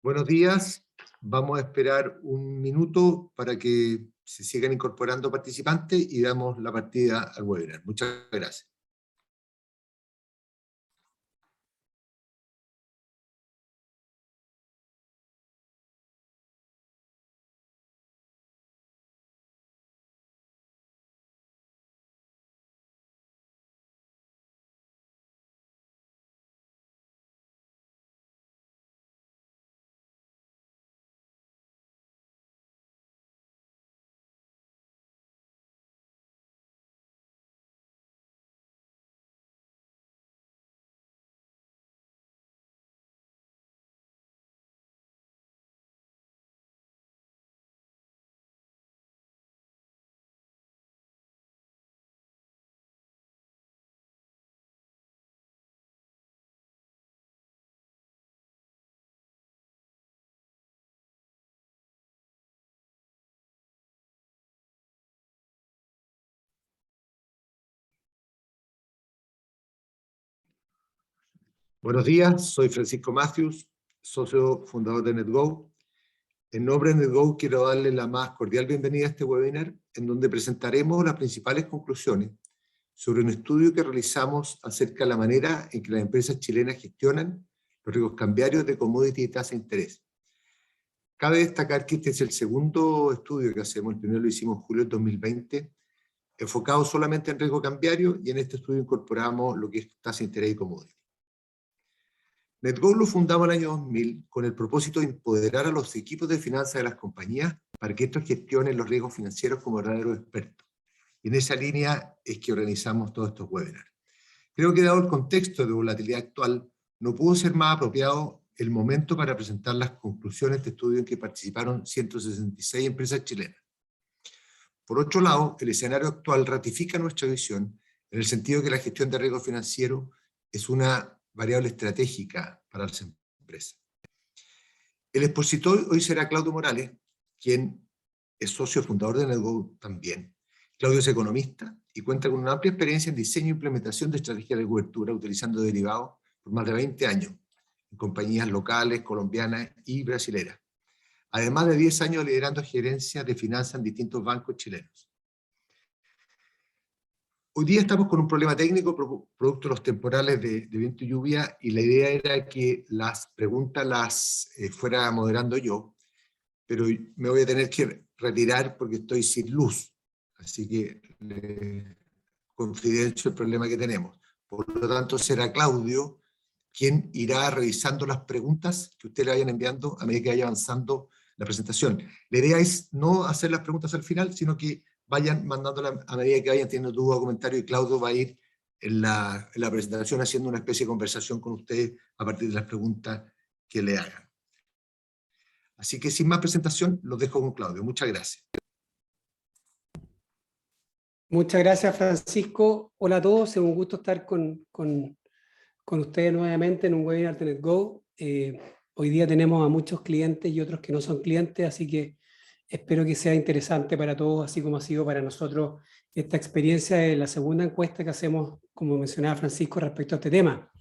Buenos días. Vamos a esperar un minuto para que se sigan incorporando participantes y damos la partida al webinar. Muchas gracias. Buenos días, soy Francisco Matthews, socio fundador de NetGo. En nombre de NetGo quiero darle la más cordial bienvenida a este webinar, en donde presentaremos las principales conclusiones sobre un estudio que realizamos acerca de la manera en que las empresas chilenas gestionan los riesgos cambiarios de commodity y tasa de interés. Cabe destacar que este es el segundo estudio que hacemos, el primero lo hicimos en julio de 2020, enfocado solamente en riesgo cambiario, y en este estudio incorporamos lo que es tasa de interés y commodity. NetGo lo fundamos en el año 2000 con el propósito de empoderar a los equipos de finanzas de las compañías para que estos gestionen los riesgos financieros como verdaderos expertos. Y en esa línea es que organizamos todos estos webinars. Creo que dado el contexto de volatilidad actual, no pudo ser más apropiado el momento para presentar las conclusiones de este estudio en que participaron 166 empresas chilenas. Por otro lado, el escenario actual ratifica nuestra visión en el sentido de que la gestión de riesgo financiero es una variable estratégica para las empresas. El expositor hoy será Claudio Morales, quien es socio fundador de NetGo también. Claudio es economista y cuenta con una amplia experiencia en diseño e implementación de estrategias de cobertura utilizando derivados por más de 20 años en compañías locales, colombianas y brasileras. Además de 10 años liderando gerencias de finanzas en distintos bancos chilenos. Hoy día estamos con un problema técnico producto de los temporales de viento y lluvia, y la idea era que las preguntas las fuera moderando yo, pero me voy a tener que retirar porque estoy sin luz, así que confidencio el problema que tenemos. Por lo tanto, será Claudio quien irá revisando las preguntas que ustedes le vayan enviando a medida que vaya avanzando la presentación. La idea es no hacer las preguntas al final, sino que vayan mandándolas a medida que vayan teniendo dudas o comentarios, y Claudio va a ir en la presentación haciendo una especie de conversación con ustedes a partir de las preguntas que le hagan. Así que sin más presentación, los dejo con Claudio. Muchas gracias. Muchas gracias, Francisco. Hola a todos, es un gusto estar con ustedes nuevamente en un webinar de NetGo. Hoy día tenemos a muchos clientes y otros que no son clientes, así que espero que sea interesante para todos, así como ha sido para nosotros esta experiencia de la segunda encuesta que hacemos, como mencionaba Francisco, respecto a este tema.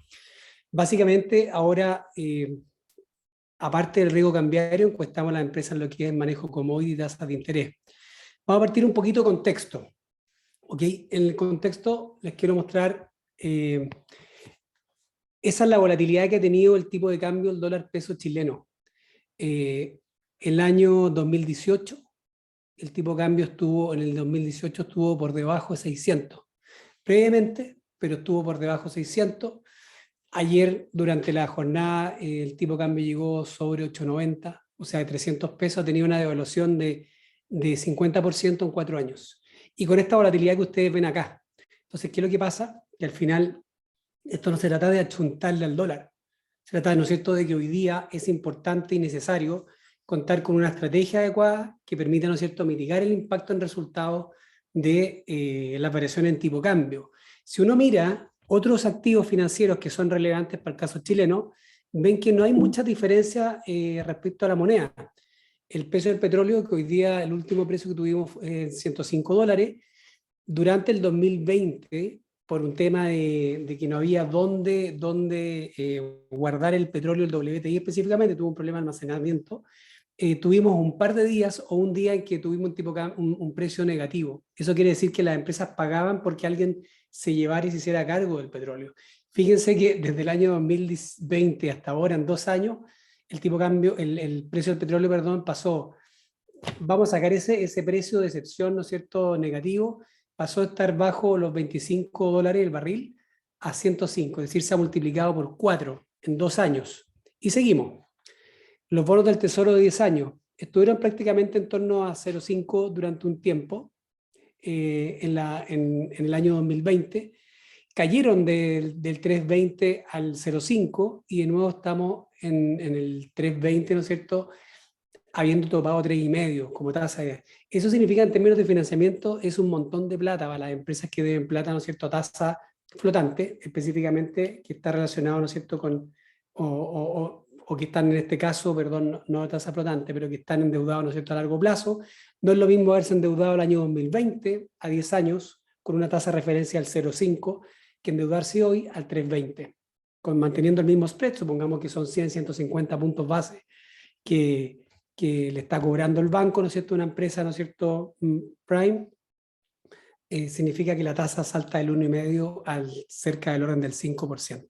Básicamente, ahora, aparte del riesgo cambiario, encuestamos a las empresas en lo que es manejo commodity y tasas de interés. Vamos a partir un poquito de contexto. ¿Okay? En el contexto les quiero mostrar, esa es la volatilidad que ha tenido el tipo de cambio del dólar peso chileno. El año 2018, el tipo de cambio estuvo, en el 2018 estuvo por debajo de 600. Previamente, pero estuvo por debajo de 600. Ayer, durante la jornada, el tipo de cambio llegó sobre 8.90, o sea, de 300 pesos, ha tenido una devaluación de 50% en 4 años. Y con esta volatilidad que ustedes ven acá. Entonces, ¿qué es lo que pasa? Que al final, esto no se trata de achuntarle al dólar. Se trata, ¿no es cierto?, de que hoy día es importante y necesario contar con una estrategia adecuada que permita, ¿no es cierto?, mitigar el impacto en resultados de la variación en tipo de cambio. Si uno mira otros activos financieros que son relevantes para el caso chileno, ven que no hay mucha diferencia respecto a la moneda. El precio del petróleo, que hoy día el último precio que tuvimos fue $105, durante el 2020 por un tema de que no había dónde guardar el petróleo, el WTI específicamente, tuvo un problema de almacenamiento. Tuvimos un par de días o un día en que tuvimos un precio negativo. Eso quiere decir que las empresas pagaban porque alguien se llevara y se hiciera cargo del petróleo. Fíjense que desde el año 2020 hasta ahora, en 2 años, el precio del petróleo, perdón, pasó, vamos a sacar ese precio de excepción, ¿no es cierto?, negativo, pasó a estar bajo los $25 el barril a 105, es decir, se ha multiplicado por 4 en 2 años. Y seguimos. Los bonos del Tesoro de 10 años estuvieron prácticamente en torno a 0,5 durante un tiempo, en el año 2020, cayeron del 3,20 al 0,5 y de nuevo estamos en el 3,20, ¿no es cierto?, habiendo topado 3,5 como tasa. Eso significa, en términos de financiamiento, es un montón de plata para las empresas que deben plata, ¿no es cierto?, a tasa flotante, específicamente, que está relacionado, ¿no es cierto?, con, o que están en este caso, perdón, no a tasa flotante, pero que están endeudados, ¿no es cierto?, a largo plazo. No es lo mismo haberse endeudado el año 2020, a 10 años, con una tasa de referencia al 0,5, que endeudarse hoy al 3,20, manteniendo el mismo spread, supongamos que son 100, 150 puntos base que le está cobrando el banco, ¿no es cierto?, una empresa, ¿no es cierto?, Prime, significa que la tasa salta del 1,5 al cerca del orden del 5%.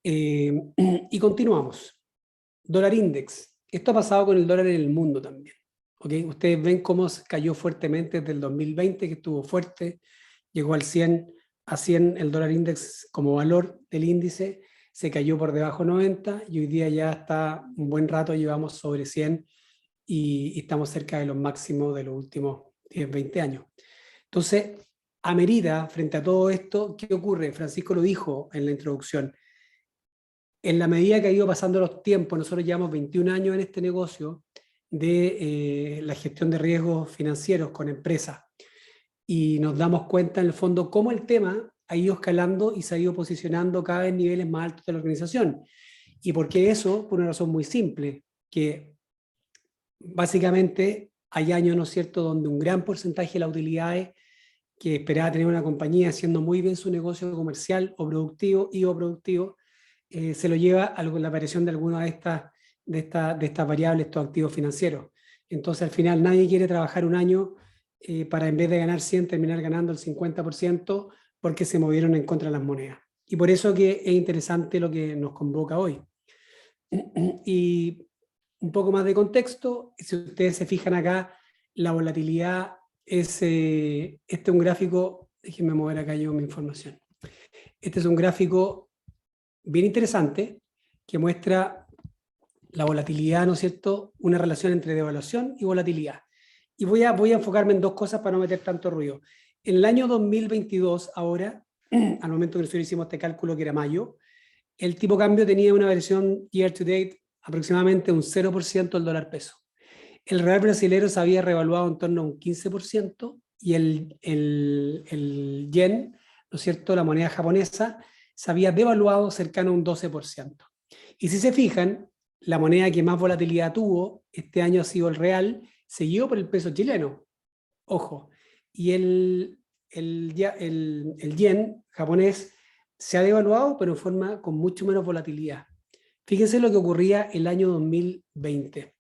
Y continuamos. Dólar index. Esto ha pasado con el dólar en el mundo también. ¿Okay? Ustedes ven cómo cayó fuertemente desde el 2020, que estuvo fuerte, llegó a 100 el dólar index como valor del índice, se cayó por debajo de 90 y hoy día ya está un buen rato, llevamos sobre 100 y estamos cerca de los máximos de los últimos 10, 20 años. Entonces, a medida, frente a todo esto, ¿qué ocurre? Francisco lo dijo en la introducción. En la medida que ha ido pasando los tiempos, nosotros llevamos 21 años en este negocio de la gestión de riesgos financieros con empresas y nos damos cuenta en el fondo cómo el tema ha ido escalando y se ha ido posicionando cada vez en niveles más altos de la organización. ¿Y por qué eso? Por una razón muy simple, que básicamente hay años, ¿no es cierto?, donde un gran porcentaje de las utilidades que esperaba tener una compañía haciendo muy bien su negocio comercial o productivo se lo lleva a la aparición de alguna de estas variables, estos activos financieros. Entonces, al final, nadie quiere trabajar un año para, en vez de ganar 100, terminar ganando el 50% porque se movieron en contra de las monedas. Y por eso que es interesante lo que nos convoca hoy. Y un poco más de contexto, si ustedes se fijan acá, la volatilidad es, este es un gráfico, déjenme mover acá yo mi información. Este es un gráfico bien interesante que muestra la volatilidad, ¿no es cierto?, una relación entre devaluación y volatilidad. Y voy a enfocarme en dos cosas para no meter tanto ruido. En el año 2022, ahora, al momento que nosotros hicimos este cálculo, que era mayo, el tipo de cambio tenía una variación year to date aproximadamente un 0% del dólar peso. El real brasilero se había revaluado en torno a un 15% y el yen, ¿no es cierto?, la moneda japonesa, se había devaluado cercano a un 12%. Y si se fijan, la moneda que más volatilidad tuvo este año ha sido el real, seguido por el peso chileno. Ojo, y el yen japonés se ha devaluado, pero en forma con mucho menos volatilidad. Fíjense lo que ocurría el año 2020.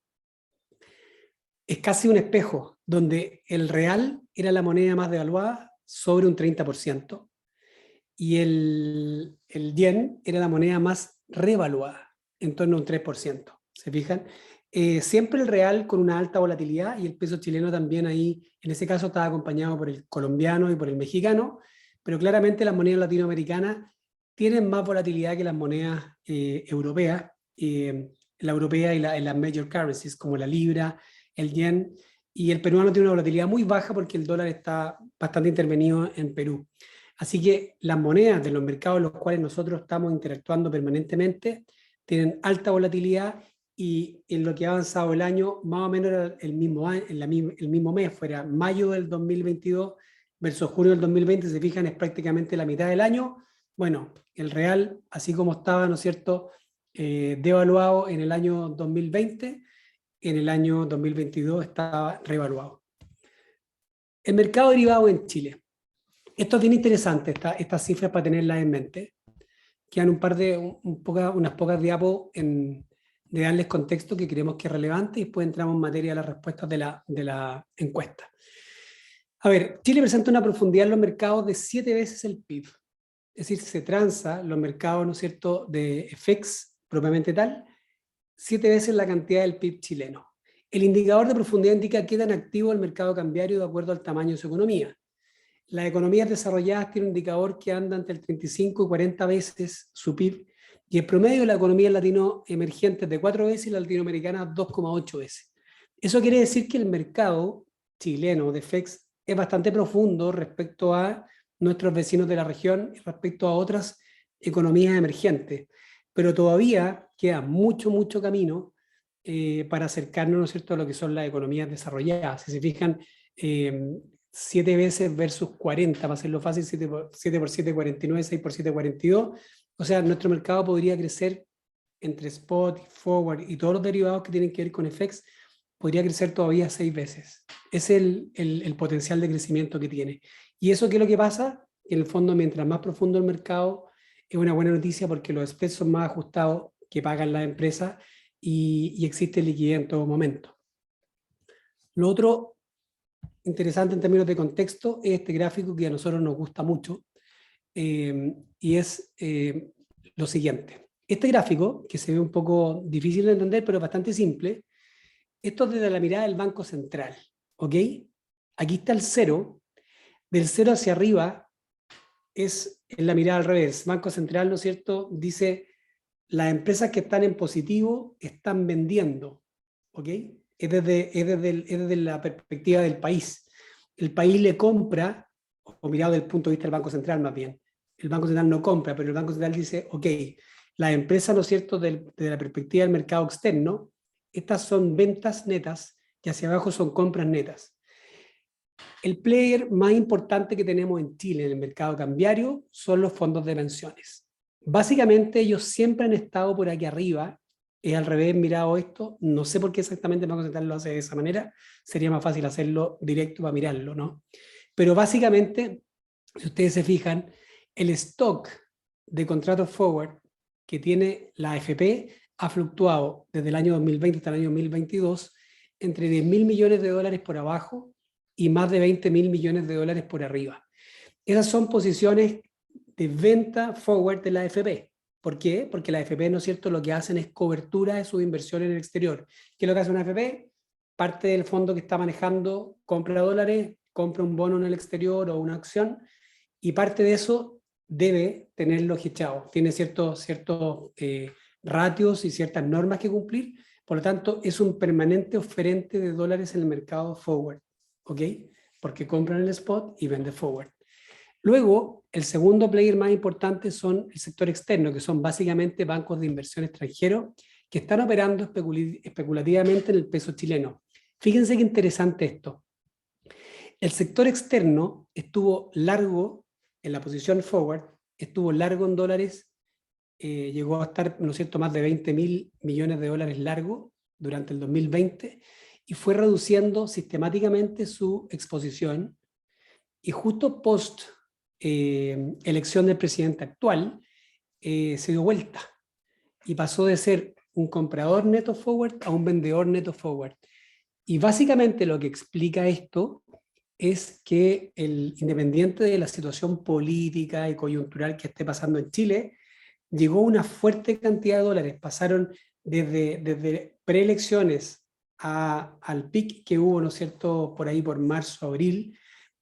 Es casi un espejo, donde el real era la moneda más devaluada sobre un 30%, y el yen era la moneda más revaluada, en torno a un 3%. ¿Se fijan? Siempre el real con una alta volatilidad, y el peso chileno también ahí, en ese caso estaba acompañado por el colombiano y por el mexicano, pero claramente las monedas latinoamericanas tienen más volatilidad que las monedas europeas, la europea y las major currencies, como la libra, el yen, y el peruano tiene una volatilidad muy baja porque el dólar está bastante intervenido en Perú. Así que las monedas de los mercados en los cuales nosotros estamos interactuando permanentemente tienen alta volatilidad, y en lo que ha avanzado el año, más o menos era el mismo mes, fuera mayo del 2022 versus junio del 2020, se fijan, es prácticamente la mitad del año. Bueno, el real, así como estaba, ¿no es cierto?, devaluado en el año 2020, en el año 2022 estaba revaluado. El mercado derivado en Chile. Esto es bien interesante, estas cifras para tenerlas en mente. Quedan unas pocas diapos de darles contexto que creemos que es relevante y después entramos en materia de las respuestas de la encuesta. A ver, Chile presenta una profundidad en los mercados de 7 veces el PIB. Es decir, se transa los mercados, ¿no es cierto?, de FX propiamente tal, 7 veces la cantidad del PIB chileno. El indicador de profundidad indica qué tan activo el mercado cambiario de acuerdo al tamaño de su economía. Las economías desarrolladas tienen un indicador que anda entre el 35 y 40 veces su PIB, y el promedio de la economía latino emergente es de 4 veces y la latinoamericana 2,8 veces. Eso quiere decir que el mercado chileno de FX es bastante profundo respecto a nuestros vecinos de la región y respecto a otras economías emergentes, pero todavía queda mucho camino para acercarnos, ¿no es cierto?, a lo que son las economías desarrolladas. Si se fijan, 7 veces versus 40, para hacerlo fácil, 7 por 7, 49, 6 por 7, 42. O sea, nuestro mercado podría crecer entre spot, forward y todos los derivados que tienen que ver con FX, podría crecer todavía 6 veces. Es el potencial de crecimiento que tiene. ¿Y eso qué es lo que pasa? Que en el fondo, mientras más profundo el mercado, es una buena noticia porque los spreads son más ajustados que pagan las empresas y existe liquidez en todo momento. Lo otro interesante en términos de contexto es este gráfico que a nosotros nos gusta mucho, y es lo siguiente. Este gráfico, que se ve un poco difícil de entender, pero bastante simple, esto es desde la mirada del Banco Central, ¿ok? Aquí está el cero, del cero hacia arriba es en la mirada al revés. Banco Central, ¿no es cierto?, dice, las empresas que están en positivo están vendiendo, ¿ok? Es desde la perspectiva del país. El país le compra, o mirado desde el punto de vista del Banco Central más bien, el Banco Central no compra, pero el Banco Central dice, ok, las empresas, ¿no es cierto?, desde la perspectiva del mercado externo, estas son ventas netas y hacia abajo son compras netas. El player más importante que tenemos en Chile en el mercado cambiario son los fondos de pensiones. Básicamente ellos siempre han estado por aquí arriba, es al revés mirado esto, no sé por qué exactamente el Banco Central lo hace de esa manera, sería más fácil hacerlo directo para mirarlo, ¿no? Pero básicamente, si ustedes se fijan, el stock de contratos forward que tiene la AFP ha fluctuado desde el año 2020 hasta el año 2022 entre 10.000 millones de dólares por abajo y más de 20.000 millones de dólares por arriba. Esas son posiciones de venta forward de la AFP. ¿Por qué? Porque la AFP, ¿no es cierto?, lo que hacen es cobertura de su inversión en el exterior. ¿Qué es lo que hace una AFP? Parte del fondo que está manejando compra dólares, compra un bono en el exterior o una acción, y parte de eso debe tenerlo hedgeado. Tiene ciertos ratios y ciertas normas que cumplir, por lo tanto es un permanente oferente de dólares en el mercado forward, ¿ok? Porque compran el spot y venden forward. Luego, el segundo player más importante son el sector externo, que son básicamente bancos de inversión extranjeros que están operando especulativamente en el peso chileno. Fíjense qué interesante esto. El sector externo estuvo largo en la posición forward, estuvo largo en dólares, llegó a estar, ¿no es cierto?, más de 20.000 millones de dólares largo durante el 2020 y fue reduciendo sistemáticamente su exposición, y justo post elección del presidente actual se dio vuelta y pasó de ser un comprador neto forward a un vendedor neto forward. Y básicamente lo que explica esto es que independiente de la situación política y coyuntural que esté pasando en Chile, llegó una fuerte cantidad de dólares. Pasaron desde preelecciones al pic que hubo, ¿no es cierto?, por ahí por marzo, abril,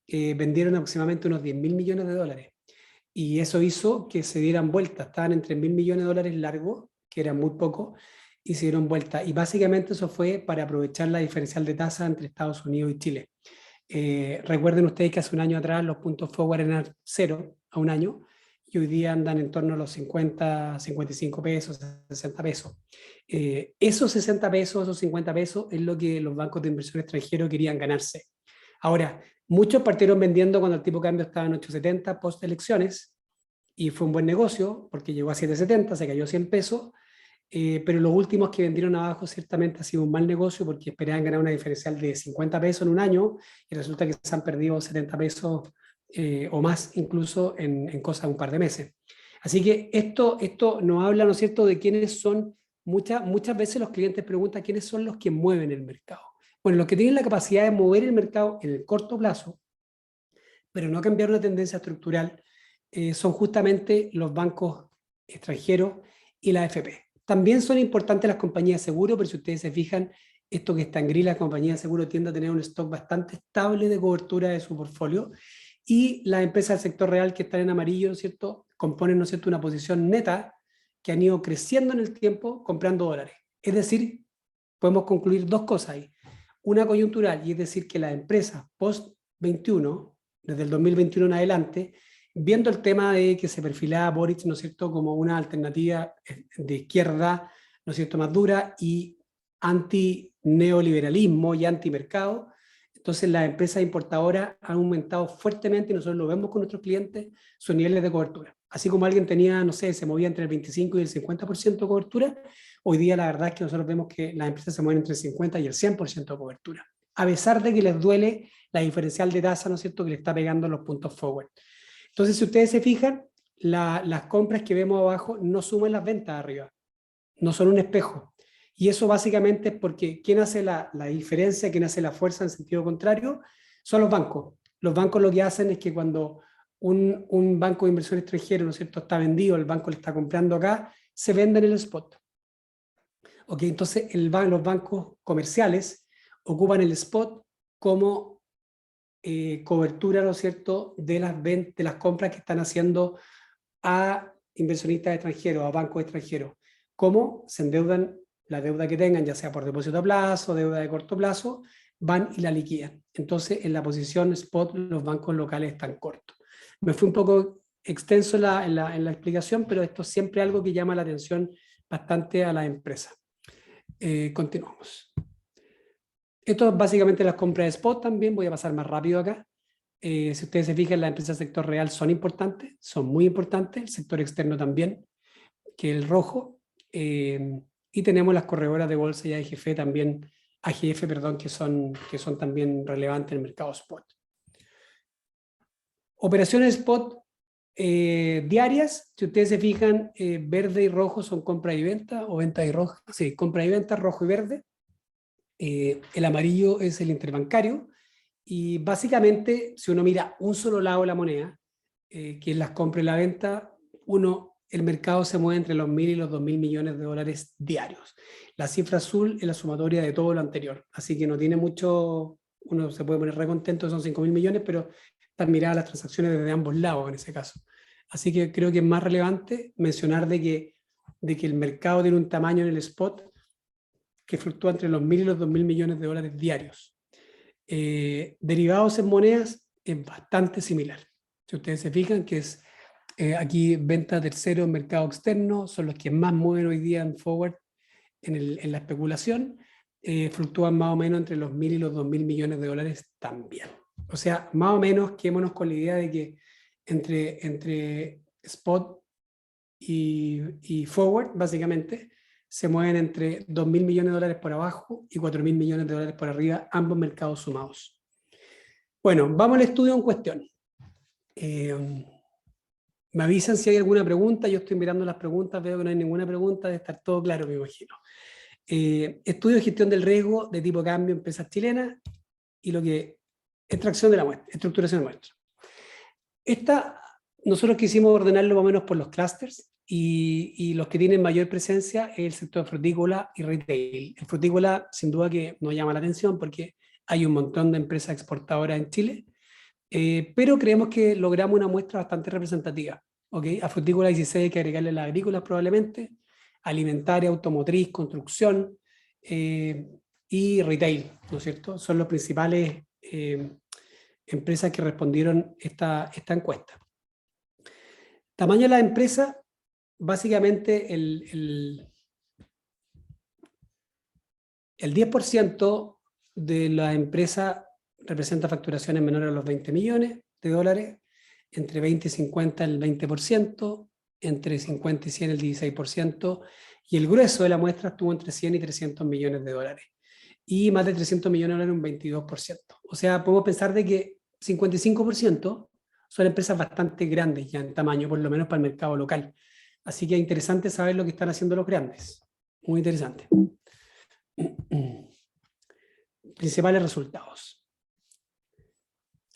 vendieron aproximadamente unos 10.000 millones de dólares. Y eso hizo que se dieran vueltas. Estaban entre 1.000 millones de dólares largos, que era muy poco, y se dieron vuelta. Y básicamente eso fue para aprovechar la diferencial de tasa entre Estados Unidos y Chile. Recuerden ustedes que hace un año atrás los puntos forward eran 0 a un año, y hoy día andan en torno a los 50, 55 pesos, 60 pesos. Esos 60 pesos, esos 50 pesos es lo que los bancos de inversión extranjeros querían ganarse. Ahora, muchos partieron vendiendo cuando el tipo de cambio estaba en 8.70 post elecciones, y fue un buen negocio porque llegó a 7.70, se cayó 100 pesos, pero los últimos que vendieron abajo ciertamente ha sido un mal negocio porque esperaban ganar una diferencial de 50 pesos en un año y resulta que se han perdido 70 pesos o más incluso en cosa de un par de meses. Así que esto nos habla, ¿no es cierto?, de quiénes son, muchas veces los clientes preguntan quiénes son los que mueven el mercado. Bueno, los que tienen la capacidad de mover el mercado en el corto plazo, pero no cambiar una tendencia estructural, son justamente los bancos extranjeros y la AFP. También son importantes las compañías de seguro, pero si ustedes se fijan, esto que está en gris, la compañía de seguro tiende a tener un stock bastante estable de cobertura de su portfolio, y las empresas del sector real que están en amarillo, ¿cierto?, componen, ¿no es cierto?, una posición neta que han ido creciendo en el tiempo comprando dólares. Es decir, podemos concluir dos cosas ahí. Una coyuntural, y es decir, que las empresas post-21, desde el 2021 en adelante, viendo el tema de que se perfilaba Boric, ¿no es cierto?, como una alternativa de izquierda, ¿no es cierto?, más dura y anti-neoliberalismo y anti-mercado. Entonces las empresas importadoras han aumentado fuertemente, y nosotros lo vemos con nuestros clientes, sus niveles de cobertura. Así como alguien tenía, no sé, se movía entre el 25 y el 50% de cobertura, hoy día la verdad es que nosotros vemos que las empresas se mueven entre el 50 y el 100% de cobertura, a pesar de que les duele la diferencial de tasa, ¿no es cierto?, que le está pegando los puntos forward. Entonces, si ustedes se fijan, las compras que vemos abajo no suman las ventas arriba, no son un espejo. Y eso básicamente es porque ¿quién hace la diferencia, quién hace la fuerza en sentido contrario? Son los bancos. Los bancos lo que hacen es que cuando un banco de inversión extranjero, ¿no es cierto?, está vendido, el banco le está comprando acá, se vende en el spot. ¿Ok? Entonces los bancos comerciales ocupan el spot como cobertura, ¿no es cierto?, de las compras que están haciendo a inversionistas extranjeros, a bancos extranjeros. ¿Cómo? Se endeudan, la deuda que tengan, ya sea por depósito a plazo, deuda de corto plazo, van y la liquidan. Entonces, en la posición spot, los bancos locales están cortos. Me fui un poco extenso en la explicación, pero esto es siempre algo que llama la atención bastante a las empresas. Continuamos. Esto es básicamente las compras de spot también, voy a pasar más rápido acá. Si ustedes se fijan, las empresas del sector real son importantes, son muy importantes, el sector externo también, que es el rojo, y tenemos las corredoras de bolsa y AGF también, que son también relevantes en el mercado spot. Operaciones spot diarias, si ustedes se fijan, verde y rojo son compra y venta, o venta y roja, sí, compra y venta, rojo y verde. El amarillo es el interbancario, y básicamente, si uno mira un solo lado de la moneda, que es las compras y la venta, el mercado se mueve entre los 1.000 y los 2.000 millones de dólares diarios. La cifra azul es la sumatoria de todo lo anterior, así que no tiene mucho, uno se puede poner re contento, son 5.000 millones, pero están miradas las transacciones desde ambos lados en ese caso. Así que creo que es más relevante mencionar de que el mercado tiene un tamaño en el spot que fluctúa entre los 1.000 y los 2.000 millones de dólares diarios. Derivados en monedas es bastante similar. Si ustedes se fijan que es aquí venta tercero en mercado externo, son los que más mueven hoy día en forward en la especulación, fluctúan más o menos entre los 1.000 y los 2.000 millones de dólares también. O sea, más o menos quedémonos con la idea de que entre spot y forward, básicamente, se mueven entre 2.000 millones de dólares por abajo y 4.000 millones de dólares por arriba, ambos mercados sumados. Bueno, vamos al estudio en cuestión. Me avisan si hay alguna pregunta, yo estoy mirando las preguntas, veo que no hay ninguna pregunta, debe estar todo claro, me imagino. Estudio de gestión del riesgo de tipo cambio, empresas chilenas, y lo que extracción de la muestra, estructuración de muestra. Nosotros quisimos ordenarlo más o menos por los clústeres, y los que tienen mayor presencia es el sector frutícola y retail. El frutícola sin duda que nos llama la atención porque hay un montón de empresas exportadoras en Chile, pero creemos que logramos una muestra bastante representativa. ¿Okay? A frutícola 16 hay que agregarle las agrícolas probablemente, alimentaria, automotriz, construcción y retail, ¿no es cierto? Son las principales empresas que respondieron esta encuesta. Tamaño de la empresa, básicamente el 10% de la empresa representa facturaciones menores a los 20 millones de dólares, entre 20 y 50 el 20%, entre 50 y 100 el 16%, y el grueso de la muestra estuvo entre 100 y 300 millones de dólares. Y más de 300 millones de dólares un 22%. O sea, podemos pensar de que 55% son empresas bastante grandes ya en tamaño, por lo menos para el mercado local. Así que es interesante saber lo que están haciendo los grandes. Muy interesante. Principales resultados.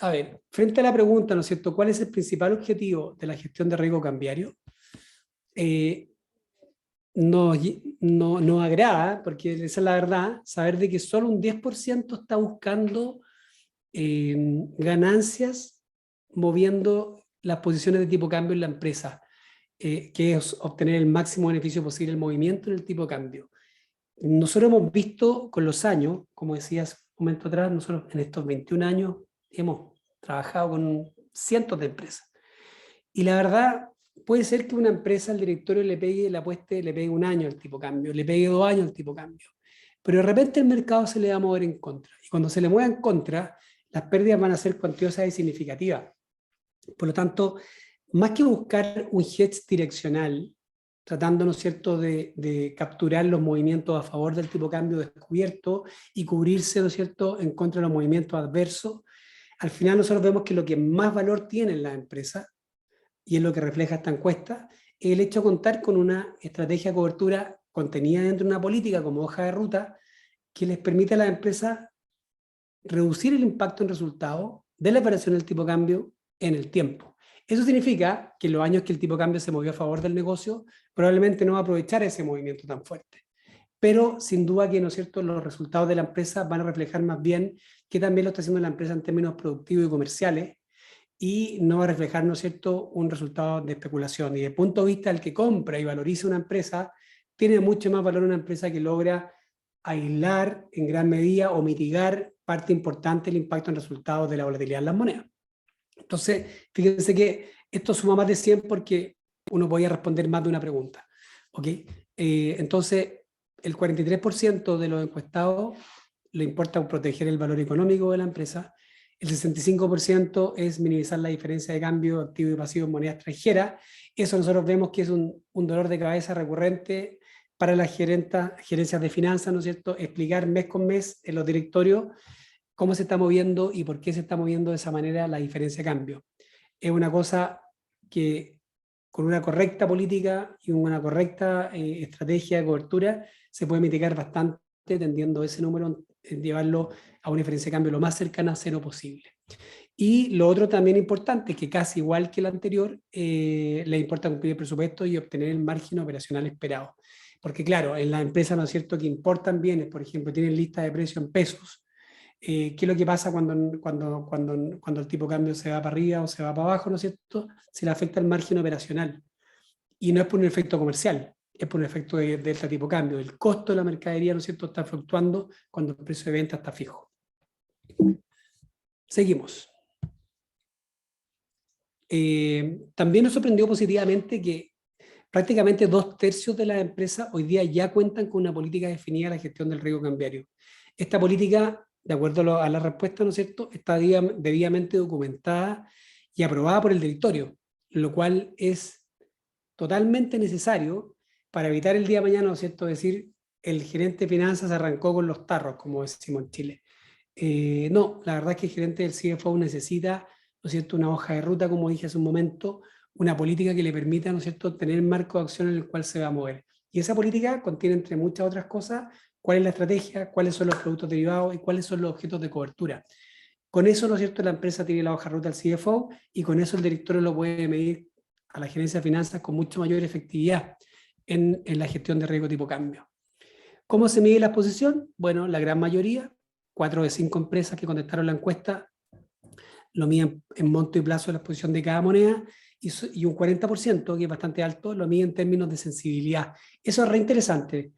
A ver, frente a la pregunta, ¿no es cierto?, ¿cuál es el principal objetivo de la gestión de riesgo cambiario? Nos agrada, porque esa es la verdad, saber de que solo un 10% está buscando ganancias moviendo las posiciones de tipo cambio en la empresa, que es obtener el máximo beneficio posible el movimiento en el tipo de cambio. Nosotros hemos visto con los años, como decías un momento atrás, nosotros en estos 21 años hemos trabajado con cientos de empresas. Y la verdad, puede ser que una empresa, el directorio le pegue, le pegue un año al tipo cambio, le pegue 2 años al tipo cambio. Pero de repente el mercado se le va a mover en contra. Y cuando se le mueva en contra, las pérdidas van a ser cuantiosas y significativas. Por lo tanto, más que buscar un hedge direccional, tratando, ¿no es cierto?, de capturar los movimientos a favor del tipo de cambio descubierto y cubrirse, ¿no es cierto?, en contra de los movimientos adversos, al final nosotros vemos que lo que más valor tiene en la empresa, y es lo que refleja esta encuesta, es el hecho de contar con una estrategia de cobertura contenida dentro de una política como hoja de ruta que les permite a las empresas reducir el impacto en resultados de la variación del tipo de cambio en el tiempo. Eso significa que en los años que el tipo de cambio se movió a favor del negocio, probablemente no va a aprovechar ese movimiento tan fuerte. Pero sin duda que, ¿no es cierto?, los resultados de la empresa van a reflejar más bien que también lo está haciendo la empresa en términos productivos y comerciales, y no va a reflejar, ¿no es cierto?, un resultado de especulación. Y desde el punto de vista del que compra y valoriza una empresa, tiene mucho más valor una empresa que logra aislar en gran medida o mitigar parte importante del impacto en resultados de la volatilidad en las monedas. Entonces, fíjense que esto suma más de 100 porque uno podía responder más de una pregunta. ¿Okay? Entonces, el 43% de los encuestados le importa proteger el valor económico de la empresa, el 65% es minimizar la diferencia de cambio activo y pasivo en moneda extranjera. Eso nosotros vemos que es un dolor de cabeza recurrente para las gerencias de finanzas, ¿no es cierto?, explicar mes con mes en los directorios cómo se está moviendo y por qué se está moviendo de esa manera la diferencia de cambio. Es una cosa que con una correcta política y una correcta estrategia de cobertura se puede mitigar bastante, tendiendo ese número, llevarlo a una diferencia de cambio lo más cercana a cero posible. Y lo otro también importante es que casi igual que el anterior, le importa cumplir el presupuesto y obtener el margen operacional esperado. Porque claro, en las empresas, ¿no es cierto?, que importan bienes, por ejemplo, tienen lista de precios en pesos. ¿Qué es lo que pasa cuando el tipo de cambio se va para arriba o se va para abajo, ¿no es cierto? Se le afecta el margen operacional. Y no es por un efecto comercial, es por un efecto de este tipo de cambio. El costo de la mercadería, ¿no es cierto?, está fluctuando cuando el precio de venta está fijo. Seguimos. También nos sorprendió positivamente que prácticamente 2/3 de las empresas hoy día ya cuentan con una política definida de la gestión del riesgo cambiario. Esta política, de acuerdo a la respuesta, ¿no es cierto?, está debidamente documentada y aprobada por el directorio, lo cual es totalmente necesario para evitar el día de mañana, ¿no es cierto?, decir el gerente de finanzas arrancó con los tarros, como decimos en Chile. No, la verdad es que el gerente del CFO necesita, ¿no es cierto?, una hoja de ruta, como dije hace un momento, una política que le permita, ¿no es cierto?, tener marco de acción en el cual se va a mover. Y esa política contiene, entre muchas otras cosas, cuál es la estrategia, cuáles son los productos derivados y cuáles son los objetos de cobertura. Con eso, ¿no es cierto?, la empresa tiene la hoja de ruta del CFO y con eso el directorio lo puede medir a la gerencia de finanzas con mucho mayor efectividad en la gestión de riesgo tipo cambio. ¿Cómo se mide la exposición? Bueno, la gran mayoría, 4 de 5 empresas que contestaron la encuesta, lo miden en monto y plazo de la exposición de cada moneda, y un 40%, que es bastante alto, lo mide en términos de sensibilidad. Eso es re interesante.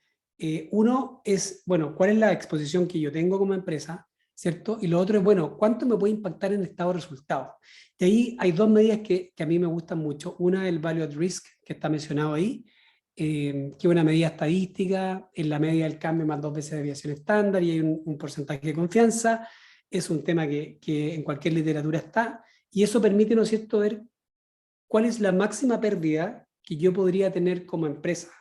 Uno es, bueno, ¿cuál es la exposición que yo tengo como empresa? ¿Cierto? Y lo otro es, bueno, ¿cuánto me puede impactar en el estado de resultados? Y ahí hay dos medidas que a mí me gustan mucho. Una es el Value at Risk, que está mencionado ahí, que es una medida estadística, en la media del cambio más 2 veces de desviación estándar, y hay un porcentaje de confianza. Es un tema que en cualquier literatura está, y eso permite, ¿no es cierto?, ver cuál es la máxima pérdida que yo podría tener como empresa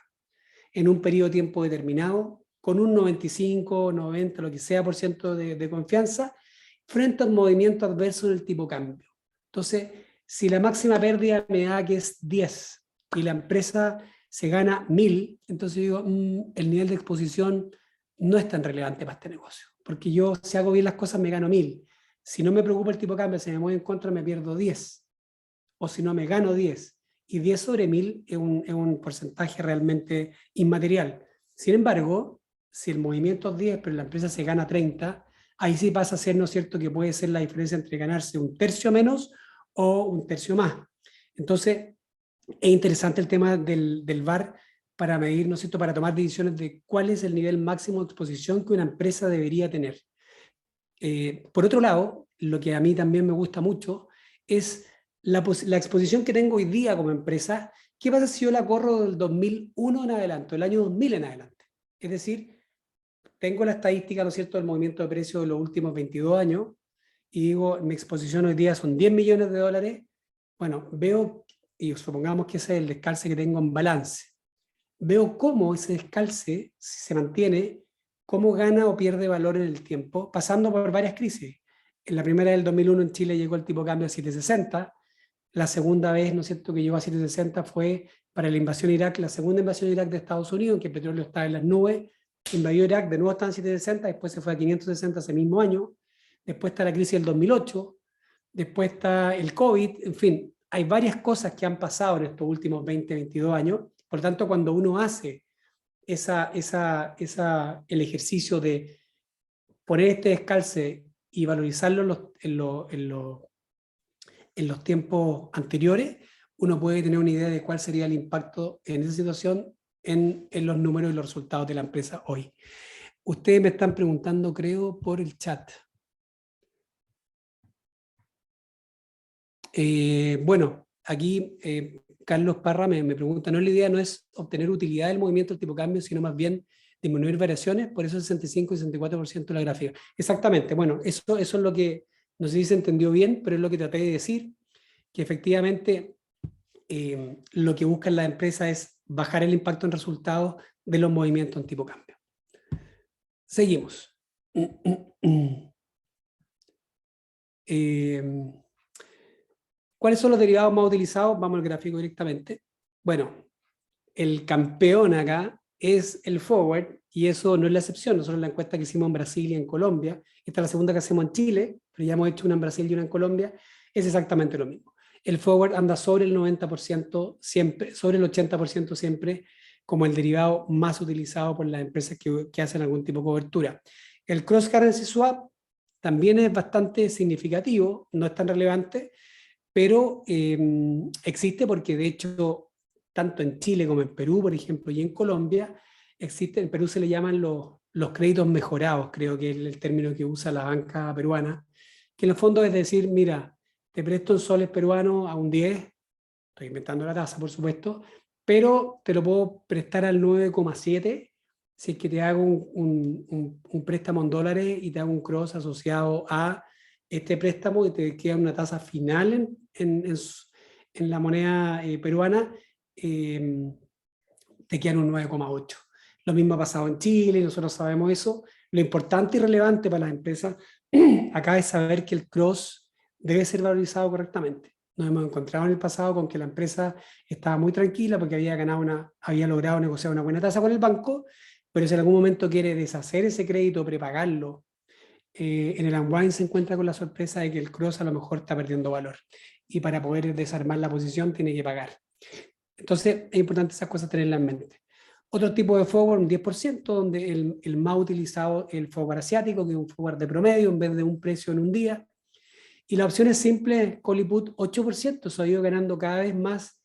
en un periodo de tiempo determinado, con un 95, 90, lo que sea por ciento de confianza, frente a un movimiento adverso en el tipo cambio. Entonces, Si la máxima pérdida me da que es 10 y la empresa se gana 1000, entonces digo, el nivel de exposición no es tan relevante para este negocio, porque yo si hago bien las cosas me gano 1000. Si no me preocupa el tipo de cambio, si me mueve en contra me pierdo 10, o si no me gano 10. Y 10 sobre 1000 es un porcentaje realmente inmaterial. Sin embargo, si el movimiento es 10, pero la empresa se gana 30, ahí sí pasa a ser, ¿no es cierto?, que puede ser la diferencia entre ganarse un tercio menos o un tercio más. Entonces, es interesante el tema del VaR para medir, ¿no es cierto?, para tomar decisiones de cuál es el nivel máximo de exposición que una empresa debería tener. Por otro lado, lo que a mí también me gusta mucho es la exposición que tengo hoy día como empresa. ¿Qué pasa si yo la corro del 2001 en adelante, del año 2000 en adelante? Es decir, tengo la estadística, ¿no es cierto?, del movimiento de precios de los últimos 22 años y digo, mi exposición hoy día son 10 millones de dólares. Bueno, veo, y supongamos que ese es el descalce que tengo en balance. Veo cómo ese descalce, si se mantiene, cómo gana o pierde valor en el tiempo, pasando por varias crisis. En la primera del 2001 en Chile llegó el tipo de cambio a 7.60, la segunda vez, ¿no es cierto?, que llegó a 7.60 fue para la invasión a Irak, la segunda invasión a Irak de Estados Unidos, en que el petróleo estaba en las nubes, invadió Irak, de nuevo estaba en 7.60, después se fue a 560 ese mismo año, después está la crisis del 2008, después está el COVID, en fin, hay varias cosas que han pasado en estos últimos 20, 22 años. Por lo tanto, cuando uno hace el ejercicio de poner este descalce y valorizarlo en los tiempos anteriores, uno puede tener una idea de cuál sería el impacto en esa situación en los números y los resultados de la empresa hoy. Ustedes me están preguntando, creo, por el chat. Bueno, aquí Carlos Parra me pregunta, no, la idea no es obtener utilidad del movimiento del tipo de cambio, sino más bien disminuir variaciones, por eso el 65 y 64% de la gráfica. Exactamente, bueno, eso es lo que, no sé si se entendió bien, pero es lo que traté de decir, que efectivamente lo que buscan las empresas es bajar el impacto en resultados de los movimientos en tipo de cambio. Seguimos. ¿Cuáles son los derivados más utilizados? Vamos al gráfico directamente. Bueno, el campeón acá es el forward, y eso no es la excepción. Nosotros la encuesta que hicimos en Brasil y en Colombia, esta es la segunda que hacemos en Chile, pero ya hemos hecho una en Brasil y una en Colombia, es exactamente lo mismo. El forward anda sobre el 90% siempre, sobre el 80% siempre, como el derivado más utilizado por las empresas que hacen algún tipo de cobertura. El cross currency swap también es bastante significativo, no es tan relevante, pero existe porque de hecho, tanto en Chile como en Perú, por ejemplo, y en Colombia, existe, en Perú se le llaman los créditos mejorados, creo que es el término que usa la banca peruana, que en el fondo es decir, mira, te presto en soles peruanos a un 10, estoy inventando la tasa, por supuesto, pero te lo puedo prestar al 9,7 si es que te hago un préstamo en dólares y te hago un cross asociado a este préstamo y te queda una tasa final en la moneda peruana, te quedan un 9,8. Lo mismo ha pasado en Chile, nosotros sabemos eso. Lo importante y relevante para las empresas acá es saber que el cross debe ser valorizado correctamente. Nos hemos encontrado en el pasado con que la empresa estaba muy tranquila porque había logrado negociar una buena tasa con el banco, pero si en algún momento quiere deshacer ese crédito, prepagarlo, en el unwind se encuentra con la sorpresa de que el cross a lo mejor está perdiendo valor y para poder desarmar la posición tiene que pagar. Entonces es importante esas cosas tenerlas en mente. Otro tipo de forward, un 10%, donde el más utilizado es el forward asiático, que es un forward de promedio en vez de un precio en un día. Y la opción es simple, call y put 8%, eso ha ido ganando cada vez más,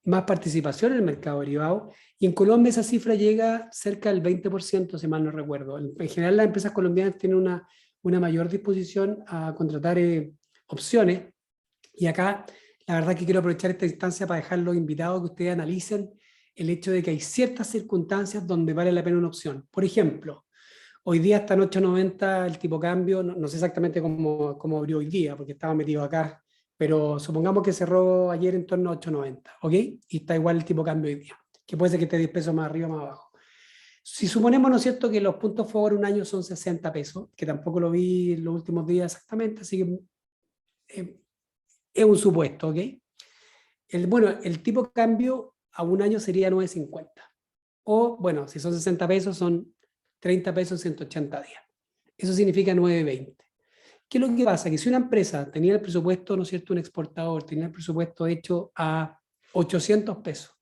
más participación en el mercado derivado. Y en Colombia esa cifra llega cerca del 20%, si mal no recuerdo. En general las empresas colombianas tienen una mayor disposición a contratar opciones. Y acá la verdad que quiero aprovechar esta instancia para dejarlos invitados que ustedes analicen el hecho de que hay ciertas circunstancias donde vale la pena una opción. Por ejemplo, hoy día está en 8.90 el tipo cambio, no sé exactamente cómo abrió hoy día, porque estaba metido acá, pero supongamos que cerró ayer en torno a 8.90, ¿ok? Y está igual el tipo cambio hoy día, que puede ser que esté 10 pesos más arriba o más abajo. Si suponemos, ¿no es cierto?, que los puntos forward un año son 60 pesos, que tampoco lo vi en los últimos días exactamente, así que Es un supuesto, ¿ok? Bueno, el tipo de cambio a un año sería 9.50. O, bueno, si son 60 pesos, son 30 pesos en 180 días. Eso significa 9.20. ¿Qué es lo que pasa? Que si una empresa tenía el presupuesto, ¿no es cierto?, un exportador, tenía el presupuesto hecho a 800 pesos,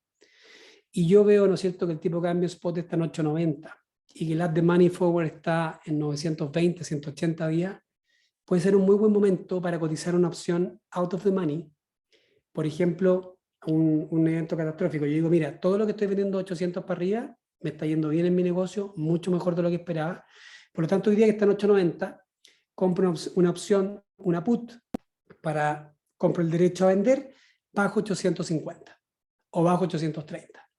y yo veo, ¿no es cierto?, que el tipo de cambio spot está en 8.90 y que el at the money forward está en 920, 180 días, puede ser un muy buen momento para cotizar una opción out of the money. Por ejemplo, un evento catastrófico. Yo digo, mira, todo lo que estoy vendiendo 800 para arriba, me está yendo bien en mi negocio, mucho mejor de lo que esperaba. Por lo tanto, hoy día que está en 8.90, compro una opción, una put, compro el derecho a vender bajo 850 o bajo 830,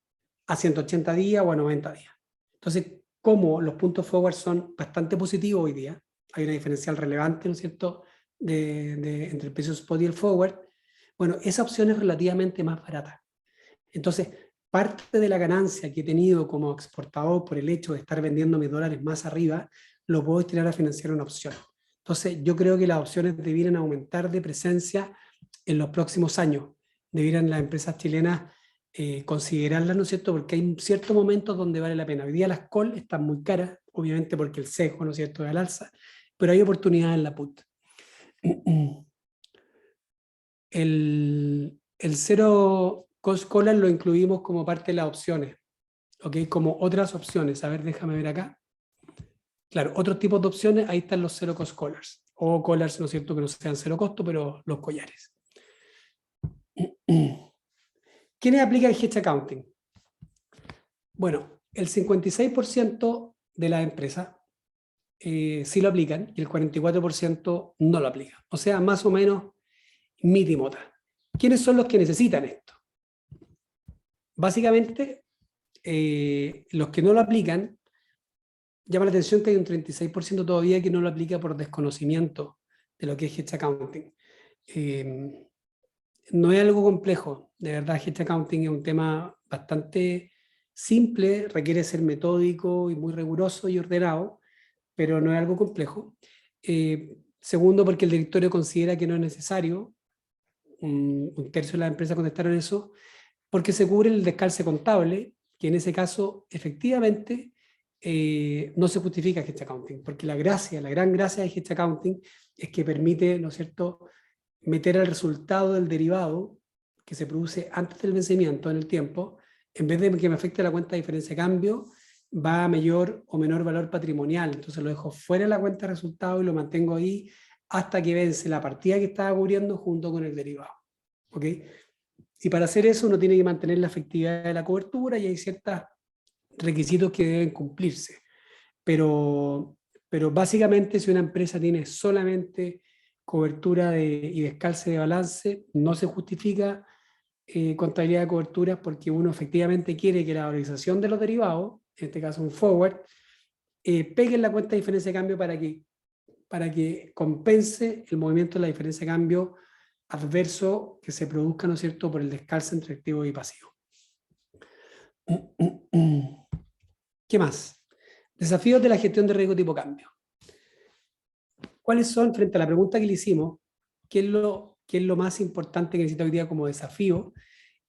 a 180 días o a 90 días. Entonces, como los puntos forward son bastante positivos hoy día, hay una diferencial relevante, ¿no es cierto?, entre el precio spot y el forward. Bueno, esa opción es relativamente más barata. Entonces, parte de la ganancia que he tenido como exportador por el hecho de estar vendiendo mis dólares más arriba, lo puedo destinar a financiar una opción. Entonces, yo creo que las opciones debieran aumentar de presencia en los próximos años. Debieran las empresas chilenas considerarlas, ¿no es cierto?, porque hay ciertos momentos donde vale la pena. Hoy día las call están muy caras, obviamente porque el sesgo, ¿no es cierto?, es al alza, pero hay oportunidades en la put. El cero cost collar lo incluimos como parte de las opciones, ¿ok? Como otras opciones. A ver, déjame ver acá. Claro, otros tipos de opciones, ahí están los cero cost collars, o collars, ¿no es cierto?, que no sean cero costo, pero los collares. ¿Quiénes aplican el hedge accounting? Bueno, el 56% de las empresas sí lo aplican y el 44% no lo aplican. O sea, más o menos mitimota. ¿Quiénes son los que necesitan esto? Básicamente, los que no lo aplican, llama la atención que hay un 36% todavía que no lo aplica por desconocimiento de lo que es hedge accounting. No es algo complejo, de verdad. Hedge accounting es un tema bastante simple, requiere ser metódico y muy riguroso y ordenado, pero no es algo complejo. Segundo, porque el directorio considera que no es necesario. Un tercio de las empresas contestaron eso, porque se cubre el descalce contable, que en ese caso efectivamente no se justifica hedge accounting, porque la gran gracia de hedge accounting es que permite, ¿no es cierto?, meter el resultado del derivado que se produce antes del vencimiento en el tiempo, en vez de que me afecte la cuenta de diferencia de cambio, va a mayor o menor valor patrimonial. Entonces lo dejo fuera de la cuenta de resultado y lo mantengo ahí hasta que vence la partida que estaba cubriendo junto con el derivado. ¿Ok? Y para hacer eso uno tiene que mantener la efectividad de la cobertura y hay ciertos requisitos que deben cumplirse. Pero básicamente, si una empresa tiene solamente cobertura y descalce de balance, no se justifica contabilidad de coberturas, porque uno efectivamente quiere que la valorización de los derivados, en este caso un forward, pegue en la cuenta de diferencia de cambio para que compense el movimiento de la diferencia de cambio adverso que se produzca, ¿no es cierto?, por el descalce entre activo y pasivo. ¿Qué más? Desafíos de la gestión de riesgo tipo cambio. ¿Cuáles son, frente a la pregunta que le hicimos, qué es lo más importante que necesita hoy día como desafío?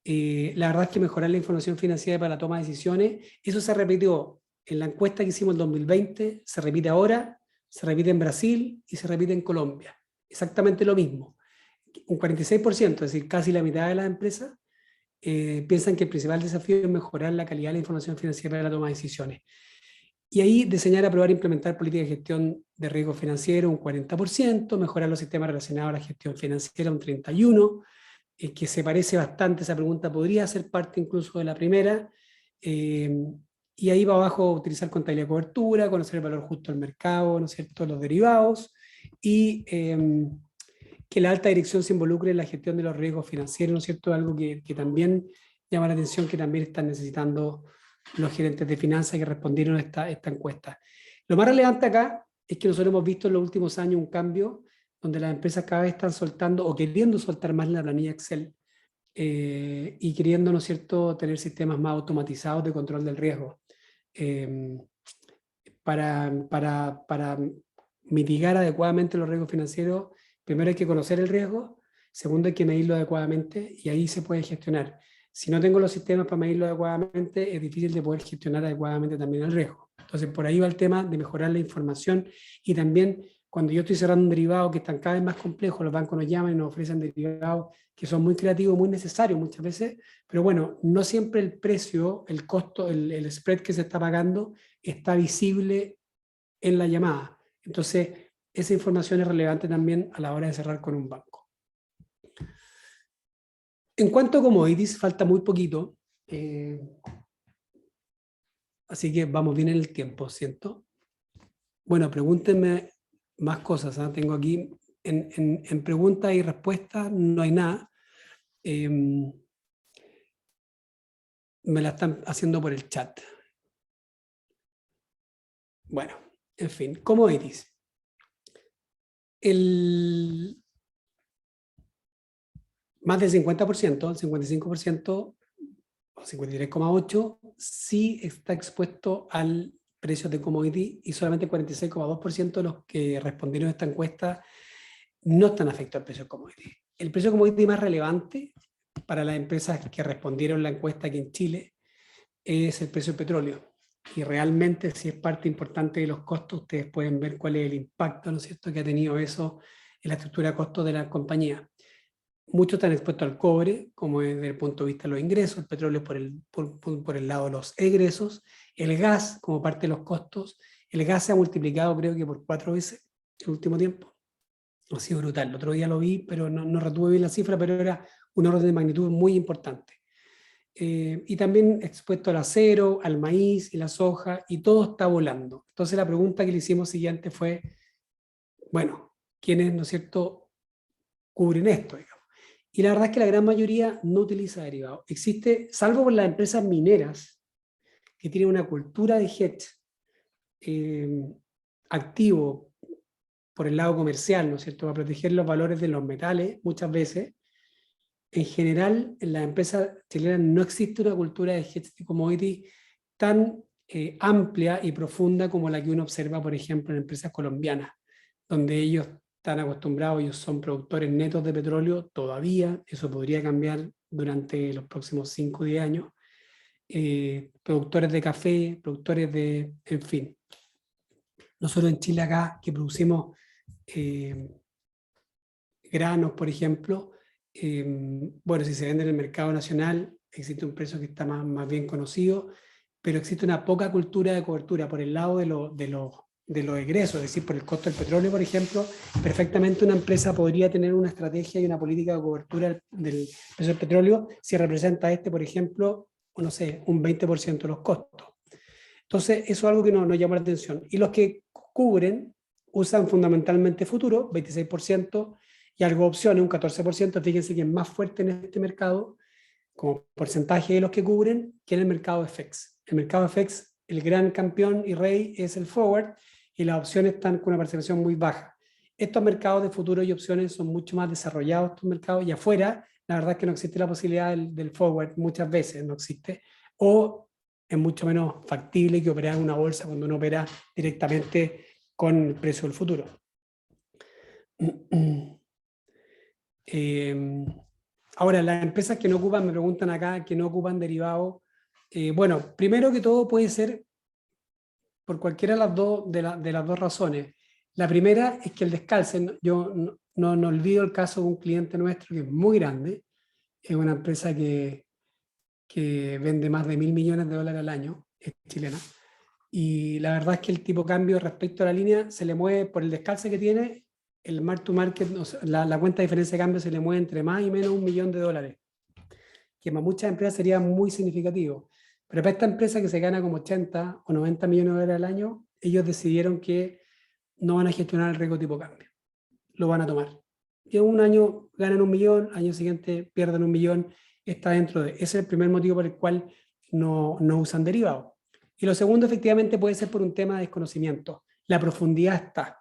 La verdad es que mejorar la información financiera para la toma de decisiones, eso se repitió en la encuesta que hicimos en 2020, se repite ahora, se repite en Brasil y se repite en Colombia. Exactamente lo mismo. Un 46%, es decir, casi la mitad de las empresas, piensan que el principal desafío es mejorar la calidad de la información financiera para la toma de decisiones. Y ahí diseñar, aprobar e implementar políticas de gestión de riesgo financiero un 40%, mejorar los sistemas relacionados a la gestión financiera un 31%, que se parece bastante, esa pregunta podría ser parte incluso de la primera, y ahí va abajo utilizar contabilidad de cobertura, conocer el valor justo del mercado, ¿no es cierto?, los derivados, y que la alta dirección se involucre en la gestión de los riesgos financieros, ¿no es cierto?, algo que también llama la atención, que también están necesitando los gerentes de finanzas que respondieron a esta encuesta. Lo más relevante acá es que nosotros hemos visto en los últimos años un cambio donde las empresas cada vez están soltando o queriendo soltar más la planilla Excel y queriendo, ¿no es cierto?, tener sistemas más automatizados de control del riesgo. Para mitigar adecuadamente los riesgos financieros, primero hay que conocer el riesgo, Segundo, hay que medirlo adecuadamente y ahí se puede gestionar. Si no tengo los sistemas para medirlo adecuadamente, es difícil de poder gestionar adecuadamente también el riesgo. Entonces, por ahí va el tema de mejorar la información y también cuando yo estoy cerrando un derivado que están cada vez más complejos, los bancos nos llaman y nos ofrecen derivados que son muy creativos, muy necesarios muchas veces, pero bueno, no siempre el precio, el costo, el spread que se está pagando está visible en la llamada. Entonces, esa información es relevante también a la hora de cerrar con un banco. En cuanto a commodities, falta muy poquito, así que vamos bien en el tiempo, ¿siento? Bueno, pregúntenme más cosas, ¿eh? Tengo aquí, en preguntas y respuestas no hay nada. Me la están haciendo por el chat. Bueno, en fin, commodities. Más del 50%, el 55% o 53,8% sí está expuesto al precio de commodity y solamente 46,2% de los que respondieron a esta encuesta no están afectados al precio de commodity. El precio de commodity más relevante para las empresas que respondieron la encuesta aquí en Chile es el precio del petróleo. Y realmente, si es parte importante de los costos, ustedes pueden ver cuál es el impacto, ¿no es cierto?, que ha tenido eso en la estructura de costos de la compañía. Muchos están expuestos al cobre, como desde el punto de vista de los ingresos, el petróleo por el lado de los egresos, el gas como parte de los costos. El gas se ha multiplicado creo que por 4 veces en el último tiempo. Ha sido brutal. El otro día lo vi, pero no retuve bien la cifra, pero era un orden de magnitud muy importante. Y también expuesto al acero, al maíz y la soja, y todo está volando. Entonces la pregunta que le hicimos siguiente fue, bueno, ¿quiénes, no es cierto, cubren esto, digamos? Y la verdad es que la gran mayoría no utiliza derivados. Existe, salvo por las empresas mineras, que tienen una cultura de hedge activo por el lado comercial, ¿no es cierto?, para proteger los valores de los metales, muchas veces. En general, en las empresas chilenas no existe una cultura de hedge de commodity tan amplia y profunda como la que uno observa, por ejemplo, en empresas colombianas, donde ellos están acostumbrados, ellos son productores netos de petróleo todavía, eso podría cambiar durante los próximos 5 o 10 años, productores de café, productores de, en fin. Nosotros en Chile acá, que producimos granos, por ejemplo, bueno, si se vende en el mercado nacional, existe un precio que está más bien conocido, pero existe una poca cultura de cobertura por el lado de los egresos, es decir, por el costo del petróleo, por ejemplo. Perfectamente una empresa podría tener una estrategia y una política de cobertura del precio del petróleo si representa por ejemplo, no sé, un 20% de los costos. Entonces, eso es algo que nos llama la atención. Y los que cubren usan fundamentalmente futuro, 26%, y algo opciones, un 14%. Fíjense que es más fuerte en este mercado, como porcentaje de los que cubren, que en el mercado FX. El mercado FX, el gran campeón y rey es el forward, y las opciones están con una participación muy baja. Estos mercados de futuro y opciones son mucho más desarrollados, estos mercados, y afuera, la verdad es que no existe la posibilidad del forward, muchas veces no existe, o es mucho menos factible que operar en una bolsa cuando uno opera directamente con el precio del futuro. Ahora, las empresas que no ocupan, me preguntan acá, que no ocupan derivados. Bueno, primero que todo puede ser por cualquiera de las dos razones. La primera es que el descalce, yo no olvido el caso de un cliente nuestro que es muy grande, es una empresa que vende más de $1.000 millones al año, es chilena, y la verdad es que el tipo de cambio respecto a la línea se le mueve por el descalce que tiene, el mark to market, la cuenta de diferencia de cambio se le mueve entre más y menos $1 millón, que para muchas empresas sería muy significativo. Pero para esta empresa que se gana como 80 o 90 millones de dólares al año, ellos decidieron que no van a gestionar el riesgo tipo cambio, lo van a tomar. Y en un año ganan $1 millón, año siguiente pierden $1 millón, está dentro de... Ese es el primer motivo por el cual no usan derivados. Y lo segundo, efectivamente, puede ser por un tema de desconocimiento. La profundidad está.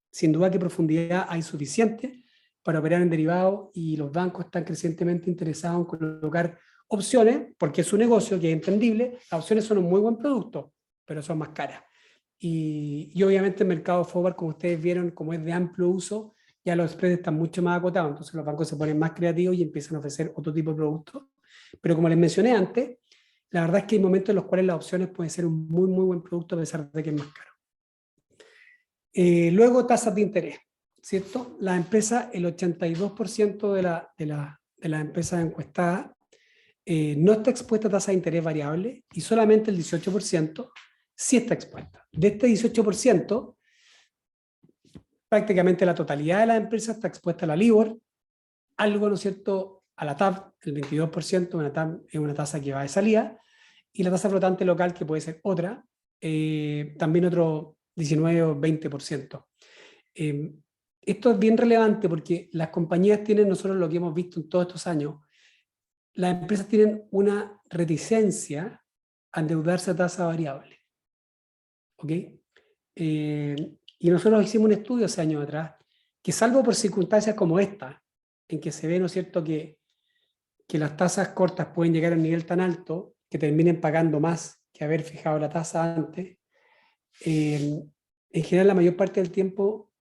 Sin duda que profundidad hay suficiente para operar en derivados y los bancos están crecientemente interesados en colocar opciones, porque es un negocio que es entendible. Las opciones son un muy buen producto, pero son más caras. Y obviamente el mercado forward, como ustedes vieron, como es de amplio uso, ya los spreads están mucho más acotados, entonces los bancos se ponen más creativos y empiezan a ofrecer otro tipo de productos. Pero como les mencioné antes, la verdad es que hay momentos en los cuales las opciones pueden ser un muy, muy buen producto a pesar de que es más caro. Luego, tasas de interés, ¿cierto? La empresa, el 82% de las empresas encuestadas no está expuesta a tasa de interés variable y solamente el 18% sí está expuesta. De este 18%, prácticamente la totalidad de las empresas está expuesta a la LIBOR, algo, ¿no es cierto?, a la TAB, el 22%, una TAB es una tasa que va de salida, y la tasa flotante local, que puede ser otra, también otro 19 o 20%. Esto es bien relevante porque las compañías tienen, nosotros lo que hemos visto en todos estos años, las empresas tienen una reticencia a endeudarse a tasa variable. ¿Ok? Y nosotros hicimos un estudio hace años atrás, que salvo por circunstancias como esta, en que se ve, ¿no es cierto?, que las tasas cortas pueden llegar a un nivel tan alto que terminen pagando más que haber fijado la tasa antes, en general la mayor parte del tiempo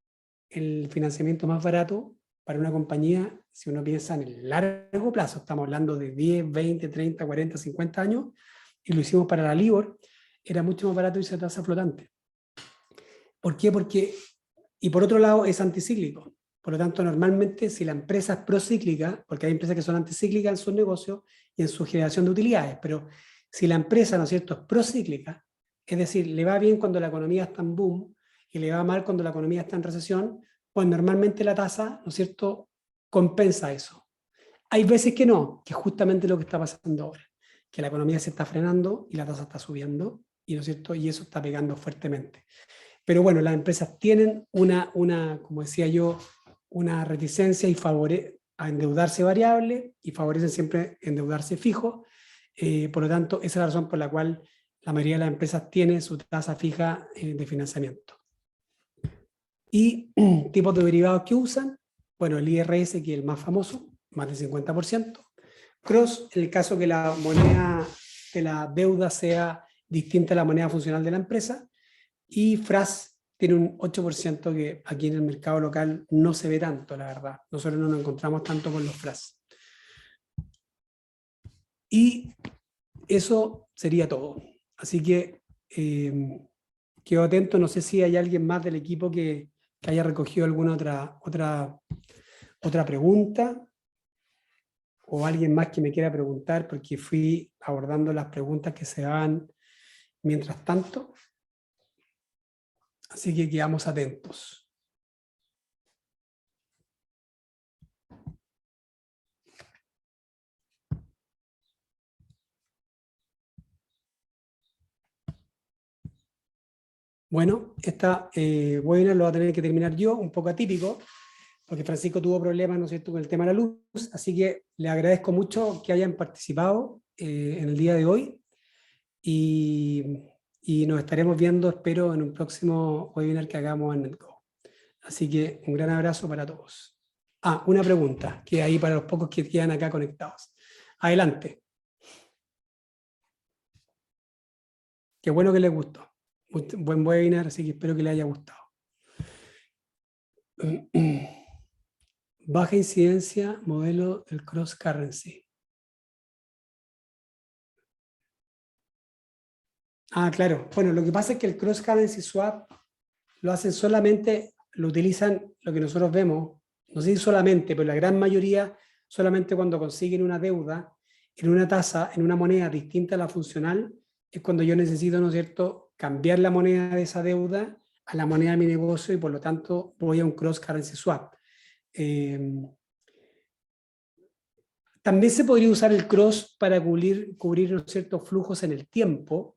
el financiamiento más barato para una compañía, si uno piensa en el largo plazo, estamos hablando de 10, 20, 30, 40, 50 años, y lo hicimos para la LIBOR, era mucho más barato irse a tasa flotante. ¿Por qué? Porque, y por otro lado, es anticíclico. Por lo tanto, normalmente, si la empresa es procíclica, porque hay empresas que son anticíclicas en sus negocios y en su generación de utilidades, pero si la empresa, ¿no es cierto?, es procíclica, es decir, le va bien cuando la economía está en boom y le va mal cuando la economía está en recesión, pues normalmente la tasa, ¿no es cierto?, compensa eso. Hay veces que no, que es justamente lo que está pasando ahora, que la economía se está frenando y la tasa está subiendo, y, ¿no es cierto?, y eso está pegando fuertemente. Pero bueno, las empresas tienen como decía yo, una reticencia a endeudarse variable y favorecen siempre endeudarse fijo. Por lo tanto, esa es la razón por la cual la mayoría de las empresas tiene su tasa fija de financiamiento. Y tipos de derivados que usan, bueno, el IRS, que es el más famoso, más del 50%. Cross, en el caso que la moneda, que la deuda sea distinta a la moneda funcional de la empresa. Y FRAS tiene un 8% que aquí en el mercado local no se ve tanto, la verdad. Nosotros no nos encontramos tanto con los FRAS. Y eso sería todo. Así que quedo atento, no sé si hay alguien más del equipo que haya recogido alguna otra pregunta, o alguien más que me quiera preguntar, porque fui abordando las preguntas que se daban mientras tanto. Así que quedamos atentos. Bueno, esta webinar lo va a tener que terminar yo, un poco atípico, porque Francisco tuvo problemas, ¿no es cierto?, con el tema de la luz, así que le agradezco mucho que hayan participado en el día de hoy, y nos estaremos viendo, espero, en un próximo webinar que hagamos en NetGo. Así que un gran abrazo para todos. Ah, una pregunta, que hay para los pocos que quedan acá conectados. Adelante. Qué bueno que les gustó. Buen webinar, así que espero que les haya gustado. Baja incidencia, modelo del cross currency. Ah, claro. Bueno, lo que pasa es que el cross currency swap lo hacen solamente, lo utilizan, lo que nosotros vemos, no sé si solamente, pero la gran mayoría, solamente cuando consiguen una deuda en una tasa, en una moneda distinta a la funcional, es cuando yo necesito, ¿no es cierto?, cambiar la moneda de esa deuda a la moneda de mi negocio, y por lo tanto voy a un cross currency swap. También se podría usar el cross para cubrir ¿no es cierto?, flujos en el tiempo,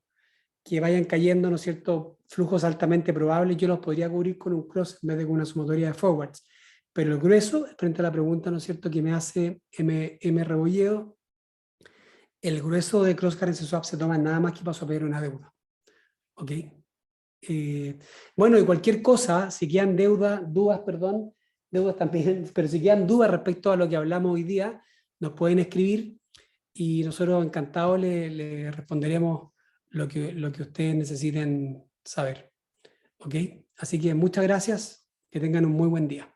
que vayan cayendo, ¿no es cierto?, flujos altamente probables. Yo los podría cubrir con un cross en vez de con una sumatoria de forwards. Pero el grueso, frente a la pregunta, ¿no es cierto?, que me hace M. Rebolledo, el grueso de cross currency swap se toma nada más que para soplar una deuda. ¿Ok? Bueno, y cualquier cosa, si quedan dudas también, pero si quedan dudas respecto a lo que hablamos hoy día, nos pueden escribir y nosotros encantados le responderemos lo que ustedes necesiten saber. ¿Ok? Así que muchas gracias, que tengan un muy buen día.